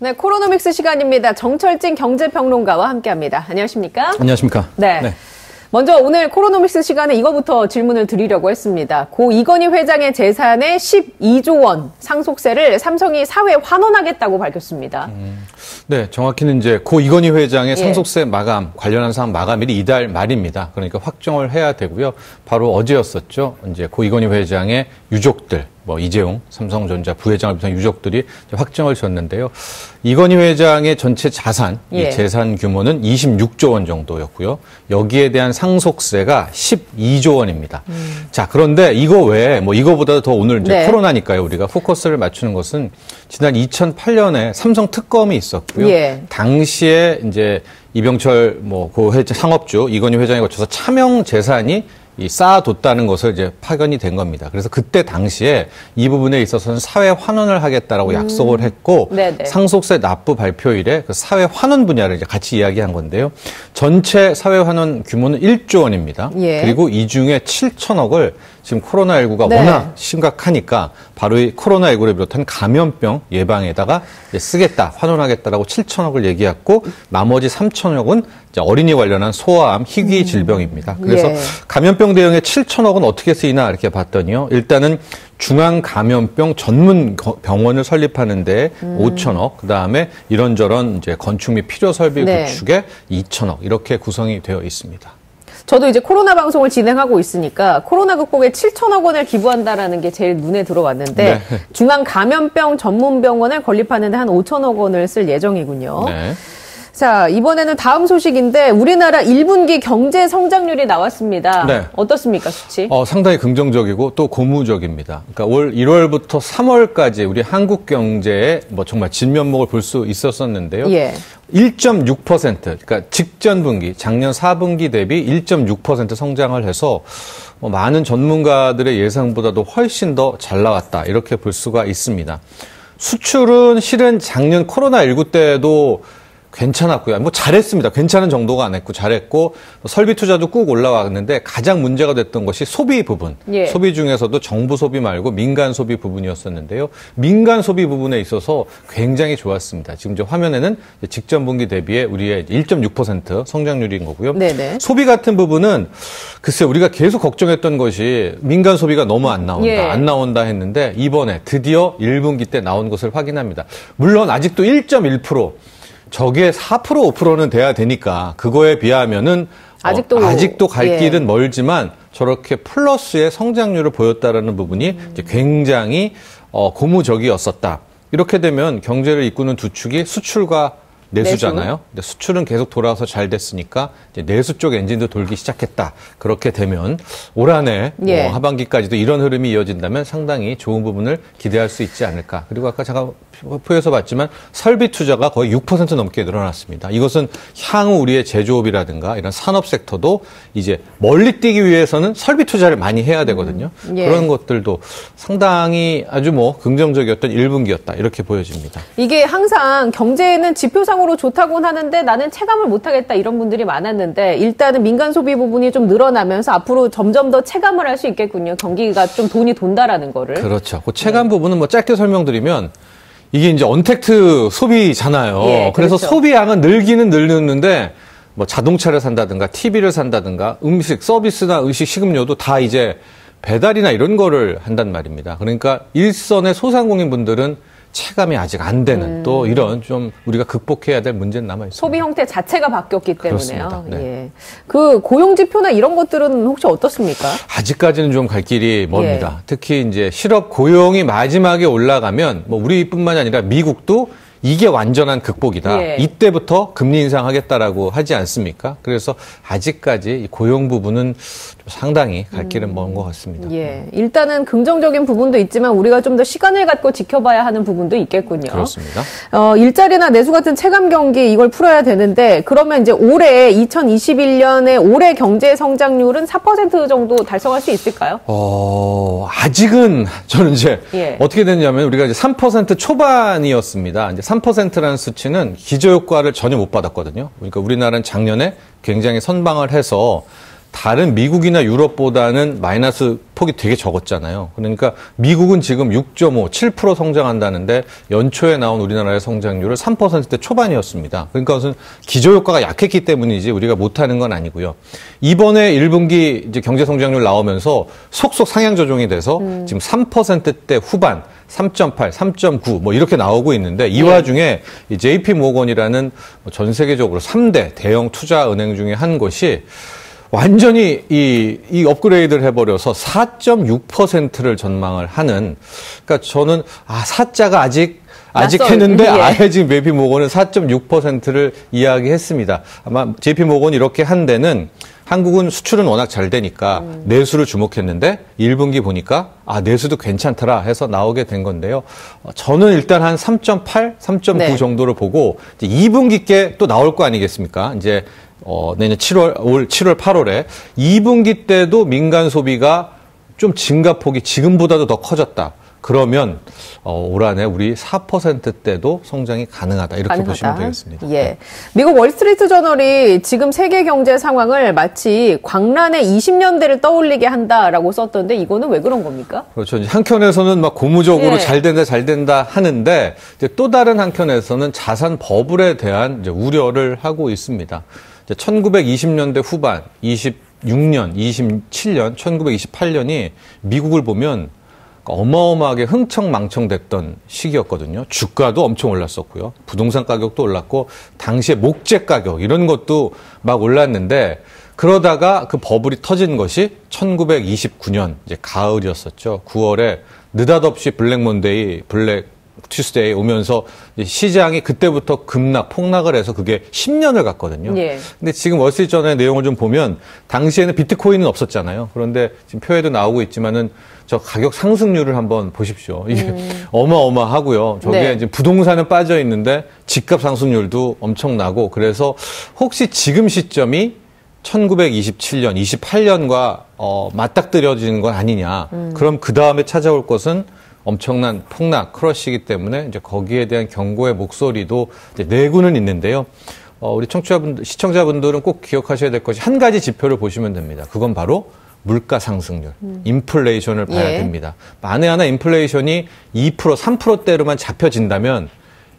네, 코로노믹스 시간입니다. 정철진 경제평론가와 함께합니다. 안녕하십니까? 안녕하십니까? 네. 먼저 오늘 코로노믹스 시간에 이거부터 질문을 드리려고 했습니다. 고 이건희 회장의 재산의 12조 원 상속세를 삼성이 사회에 환원하겠다고 밝혔습니다. 네, 정확히는 이제 고 이건희 회장의 상속세 마감, 관련한 사항 마감일이 이달 말입니다. 그러니까 확정을 해야 되고요. 바로 어제였었죠. 이제 고 이건희 회장의 유족들, 이재용 삼성전자 부회장을 비롯한 유족들이 확정을 줬는데요. 이건희 회장의 전체 자산, 이 재산 규모는 26조 원 정도였고요. 여기에 대한 상속세가 12조 원입니다. 자, 그런데 이거 외에 이거보다 더 오늘 이제 코로나니까요. 우리가 포커스를 맞추는 것은 지난 2008년에 삼성 특검이 있었고요. 당시에 이제 이병철 상업주 이건희 회장에 거쳐서 차명 재산이 쌓아뒀다는 것을 이제 파견이 된 겁니다. 그래서 그때 당시에 이 부분에 있어서는 사회 환원을 하겠다라고 약속을 했고 상속세 납부 발표일에 그 사회 환원 분야를 이제 같이 이야기한 건데요. 전체 사회 환원 규모는 1조 원입니다. 그리고 이 중에 7천억을 지금 코로나19가 워낙 심각하니까 바로 이 코로나19를 비롯한 감염병 예방에다가 쓰겠다, 환원하겠다라고 7천억을 얘기했고 나머지 3천억은 어린이 관련한 소아암, 희귀 질병입니다. 그래서 감염병 대응에 7천억은 어떻게 쓰이나 이렇게 봤더니요. 일단은 중앙감염병 전문 병원을 설립하는 데 5천억, 그다음에 이런저런 이제 건축 및 필요 설비 구축에 2천억 이렇게 구성이 되어 있습니다. 저도 이제 코로나 방송을 진행하고 있으니까 코로나 극복에 7천억 원을 기부한다라는 게 제일 눈에 들어왔는데 중앙감염병 전문병원을 건립하는 데 한 5천억 원을 쓸 예정이군요. 자, 이번에는 다음 소식인데 우리나라 1분기 경제 성장률이 나왔습니다. 어떻습니까, 수치? 상당히 긍정적이고 또 고무적입니다. 그러니까 올 1월부터 3월까지 우리 한국 경제의 정말 진면목을 볼 수 있었었는데요. 1.6%, 그러니까 직전 분기, 작년 4분기 대비 1.6% 성장을 해서 많은 전문가들의 예상보다도 훨씬 더 잘 나왔다. 이렇게 볼 수가 있습니다. 수출은 실은 작년 코로나19 때도 괜찮았고요. 잘했습니다. 괜찮은 정도가 안 했고 잘했고 설비 투자도 꾹 올라왔는데 가장 문제가 됐던 것이 소비 부분. 소비 중에서도 정부 소비 말고 민간 소비 부분이었었는데요. 민간 소비 부분에 있어서 굉장히 좋았습니다. 지금 저 화면에는 직전 분기 대비에 우리의 1.6% 성장률인 거고요. 소비 같은 부분은 글쎄 우리가 계속 걱정했던 것이 민간 소비가 너무 안 나온다. 안 나온다 했는데 이번에 드디어 1분기 때 나온 것을 확인합니다. 물론 아직도 1.1%. 저게 4%, 5%는 돼야 되니까 그거에 비하면은 아직도 갈 길은 멀지만 저렇게 플러스의 성장률을 보였다라는 부분이 이제 굉장히 고무적이었었다. 이렇게 되면 경제를 이끄는 두 축이 수출과 내수잖아요. 근데 수출은 계속 돌아와서 잘 됐으니까 이제 내수 쪽 엔진도 돌기 시작했다. 그렇게 되면 올 한해 하반기까지도 이런 흐름이 이어진다면 상당히 좋은 부분을 기대할 수 있지 않을까. 그리고 아까 제가 표에서 봤지만 설비 투자가 거의 6% 넘게 늘어났습니다. 이것은 향후 우리의 제조업이라든가 이런 산업 섹터도 이제 멀리 뛰기 위해서는 설비 투자를 많이 해야 되거든요. 그런 것들도 상당히 아주 긍정적이었던 1분기였다. 이렇게 보여집니다. 이게 항상 경제는 지표상으로 좋다고는 하는데 나는 체감을 못하겠다 이런 분들이 많았는데 일단은 민간 소비 부분이 좀 늘어나면서 앞으로 점점 더 체감을 할 수 있겠군요. 경기가 좀 돈이 돈다라는 거를. 그렇죠. 그 체감 부분은 짧게 설명드리면 이게 이제 언택트 소비잖아요. 그래서 소비량은 늘기는 늘는데 자동차를 산다든가 TV를 산다든가 음식 서비스나 의식 식음료도 다 이제 배달이나 이런 거를 한단 말입니다. 그러니까 일선의 소상공인분들은 체감이 아직 안 되는 또 이런 좀 우리가 극복해야 될 문제는 남아 있습니다. 소비 형태 자체가 바뀌었기 때문에요. 그 고용 지표나 이런 것들은 혹시 어떻습니까? 아직까지는 좀 갈 길이 멉니다. 특히 이제 실업 고용이 마지막에 올라가면 우리뿐만이 아니라 미국도 이게 완전한 극복이다. 이때부터 금리 인상하겠다라고 하지 않습니까? 그래서 아직까지 이 고용 부분은 좀 상당히 갈 길은 먼 것 같습니다. 일단은 긍정적인 부분도 있지만 우리가 좀 더 시간을 갖고 지켜봐야 하는 부분도 있겠군요. 그렇습니다. 일자리나 내수 같은 체감 경기 이걸 풀어야 되는데 그러면 이제 올해 2021년에 올해 경제 성장률은 4% 정도 달성할 수 있을까요? 아직은 저는 이제 어떻게 됐냐면 우리가 이제 3% 초반이었습니다. 이제 3%라는 수치는 기저효과를 전혀 못 받았거든요. 그러니까 우리나라는 작년에 굉장히 선방을 해서 다른 미국이나 유럽보다는 마이너스 폭이 되게 적었잖아요. 그러니까 미국은 지금 6.5, 7% 성장한다는데 연초에 나온 우리나라의 성장률은 3%대 초반이었습니다. 그러니까 무슨 기저효과가 약했기 때문이지 우리가 못하는 건 아니고요. 이번에 1분기 이제 경제 성장률 나오면서 속속 상향 조정이 돼서 지금 3%대 후반, 3.8, 3.9 뭐 이렇게 나오고 있는데 이 와중에 이 JP 모건이라는 전 세계적으로 3대 대형 투자 은행 중에 한 곳이 완전히 이 업그레이드를 해버려서 4.6%를 전망을 하는, 그러니까 저는, 사자가 아직 했는데, 아예 지금 JP 모건은 4.6%를 이야기했습니다. 아마 JP 모건이 이렇게 한 데는 한국은 수출은 워낙 잘 되니까 내수를 주목했는데 1분기 보니까 내수도 괜찮더라 해서 나오게 된 건데요. 저는 일단 한 3.8, 3.9 정도를 보고 2분기께 또 나올 거 아니겠습니까? 이제 내년 7월, 8월에 2분기 때도 민간 소비가 좀 증가폭이 지금보다도 더 커졌다. 그러면 올 한해 우리 4%대도 성장이 가능하다. 이렇게 보시면 되겠습니다. 예. 미국 월스트리트 저널이 지금 세계 경제 상황을 마치 광란의 20년대를 떠올리게 한다라고 썼던데 이거는 왜 그런 겁니까? 그렇죠. 한켠에서는 막 고무적으로 잘 된다 하는데 이제 또 다른 한켠에서는 자산 버블에 대한 이제 우려를 하고 있습니다. 1920년대 후반, 26년, 27년, 1928년이 미국을 보면 어마어마하게 흥청망청됐던 시기였거든요. 주가도 엄청 올랐었고요. 부동산 가격도 올랐고 당시에 목재 가격 이런 것도 막 올랐는데 그러다가 그 버블이 터진 것이 1929년 이제 가을이었었죠. 9월에 느닷없이 블랙 먼데이, 블랙 튜스데이 오면서 시장이 그때부터 폭락을 해서 그게 10년을 갔거든요. 근데 지금 월스트리트 저널의 내용을 좀 보면 당시에는 비트코인은 없었잖아요. 그런데 지금 표에도 나오고 있지만은 저 가격 상승률을 한번 보십시오. 이게 어마어마하고요. 저게 이제 부동산은 빠져 있는데 집값 상승률도 엄청나고 그래서 혹시 지금 시점이 1927년, 28년과 맞닥뜨려지는 건 아니냐. 그럼 그 다음에 찾아올 것은 엄청난 폭락, 크러쉬이기 때문에 이제 거기에 대한 경고의 목소리도 이제 내고는 있는데요. 우리 시청자분들은 꼭 기억하셔야 될 것이 한 가지 지표를 보시면 됩니다. 그건 바로 물가 상승률, 인플레이션을 봐야 됩니다. 만에 하나 인플레이션이 2%, 3%대로만 잡혀진다면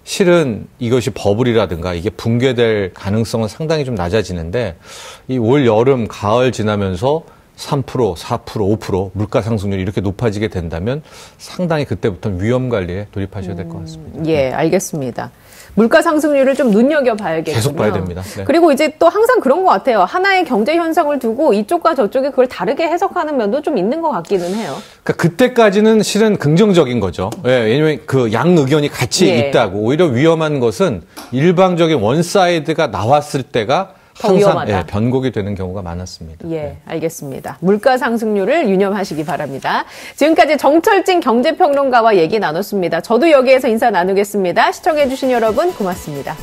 실은 이것이 버블이라든가 이게 붕괴될 가능성은 상당히 좀 낮아지는데 이 올 여름, 가을 지나면서 3%, 4%, 5% 물가 상승률이 이렇게 높아지게 된다면 상당히 그때부터는 위험 관리에 돌입하셔야 될 것 같습니다. 예, 알겠습니다. 물가 상승률을 좀 눈여겨봐야겠군요. 계속 봐야 됩니다. 그리고 이제 또 항상 그런 것 같아요. 하나의 경제 현상을 두고 이쪽과 저쪽에 그걸 다르게 해석하는 면도 좀 있는 것 같기는 해요. 그러니까 그때까지는 실은 긍정적인 거죠. 왜냐면 그 양 의견이 같이 있다고. 오히려 위험한 것은 일방적인 원사이드가 나왔을 때가 항상 변곡이 되는 경우가 많았습니다. 예, 알겠습니다. 물가 상승률을 유념하시기 바랍니다. 지금까지 정철진 경제평론가와 얘기 나눴습니다. 저도 여기에서 인사 나누겠습니다. 시청해주신 여러분 고맙습니다.